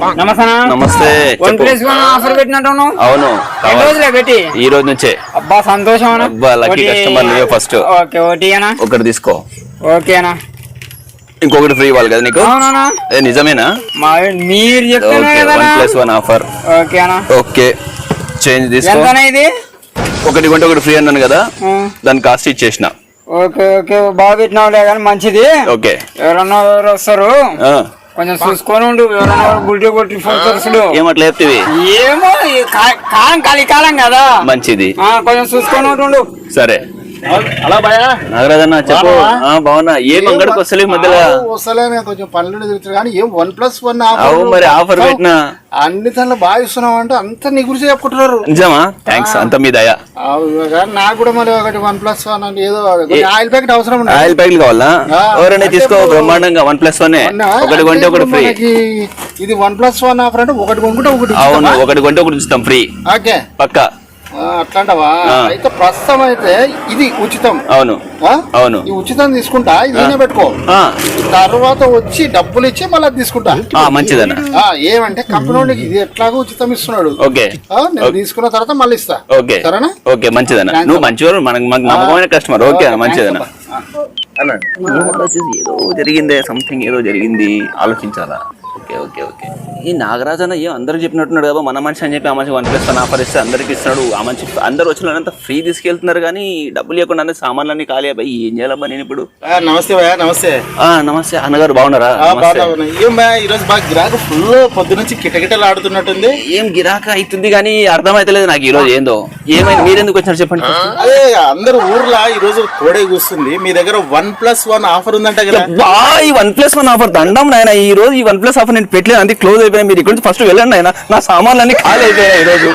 నమస్తే. One plus one offer పెట్టినట్టు. అవును, రోజులే పెట్టి ఈ రోజు నుంచే. అబ్బా సంతోషం. అబ్బా లక్కీ కస్టమర్ నువ్వే ఫస్ట్. ఓకే ఓటీనా? ఒకటి తీసుకో. ఓకేనా? ఇంకొకటి ఫ్రీ ఇవ్వాలి కదా నీకు? అవునా? నిజమేనా? మీరు చెప్తున్నారు కదా. 1+1 ఆఫర్. ఓకేనా? ఓకే చేంజ్ తీసుకో. ఎంతనా ఇది? ఒకటి కొంటే ఒకటి ఫ్రీ అన్నాను కదా, దాని కాస్ట్ ఇచ్చేసిన. ఓకే ఓకే బాగా పెట్టినావులే కానీ మంచిది. ఓకే ఎవరు వస్తారు కొంచెం చూసుకొని ఉండు. ఎవరైనా గుల్టీ ఫోటోలు ఏమట్లా చెప్తివి? ఏమో కాలం కదా, మంచిది. కొంచెం చూసుకొని ఉంటుండు. సరే అలా భయా నాగరాజన్న చెప్పు. బాగున్నా. ఏం అంగడికి వస్తలే మధ్యలో? వస్తలే కొంచెం పనులు తిరుగుతారు కానీ ఏం 1+1 మరి ఆఫర్ పెట్టినా అన్ని తనలో బాగా ఇస్తున్నావు అంటే అంత నీ గురించి చెప్పుకుంటున్నారు. నిజమా? థ్యాంక్స్, అంత మీ దయ. నాకు కూడా మరి ఒకటి 1+1 అంటే ఏదో ఆయిల్ ప్యాకెట్ అవసరం. ఆయిల్ ప్యాకెట్ కావాలా? ఎవరైనా తీసుకో బ్రహ్మాండంగా 1+1 ఒకటి కొంటే ఒకటి ఫ్రీ. ఇది 1+1 ఆఫర్ అంటే ఒకటి కొనుక్కుంటే ఒకటి. అవును, ఒకటి కొంటే ఒకటి ఇస్తాం ఫ్రీ. ఓకే పక్కా. అట్లాంటవా? అయితే ప్రస్తుతం అయితే ఇది ఉచితం. అవును అవును, ఈ ఉచితం తీసుకుంటా, ఇది పెట్టుకో. తర్వాత వచ్చి డబ్బులు ఇచ్చి మళ్ళీ తీసుకుంటా. మంచిదన్న. ఏమంటే కంపెనీ ఇది ఎట్లాగో ఉచితం ఇస్తున్నాడు. ఓకే నేను తీసుకున్న తర్వాత మళ్ళీ ఇస్తా. ఓకే సరేనా? ఓకే మంచిదన్న. నువ్వు మంచివారు, మనకు నమ్మకమైన కస్టమర్. ఓకే మంచిదన్న. ఏదో జరిగిందే, సంథింగ్ ఏదో జరిగింది, ఆలోచించాలా. Okay okay okay. ఈ నాగరాజు అన్న ఏం అందరూ చెప్పినట్టున్నాడు కదా, మన మనిషి అని చెప్పి ఆ మనిషి 1+1 ఆఫర్ ఇస్తే అందరికి ఇస్తున్నాడు. ఆ మనిషి అందరు వచ్చినంత ఫ్రీ తీసుకెళ్తున్నారు కానీ డబ్బులు లేకుండా సామాన్లన్నీ ఖాళీ అబ్బాయి. ఏం చేయాలబ్బా నేను ఇప్పుడు? నమస్తే భయ్యా. నమస్తే. నమస్తే అన్నగారు, బాగున్నారా? ఏం భయ్యా ఈ రోజు బాగా గిరాకు ఫుల్ పొద్దు నుంచి కిటకిటలు ఆడుతున్నట్టుంది. ఏం గిరాక అవుతుంది కానీ అర్థమైతలేదు నాకు ఈ రోజు ఏందో. ఏమైంది? మీరెందుకు వచ్చారు చెప్పండి. అదే అందరు ఊర్లో ఈ రోజు కోడే కూస్తుంది. మీ దగ్గర 1+1 ఆఫర్ ఉందంట కదా? ఈ 1+1 ఆఫర్ దండం నాయన. ఈ రోజు ఈ 1+ ఆఫర్ నేను పెట్టలేదు, అంతే క్లోజ్ అయిపోయినా. మీరు ఇక్కడ నుంచి ఫస్ట్ వెళ్ళండి ఆయన. నా సామాన్లన్నీ ఖాళీ అయిపోయాయి ఈ రోజు.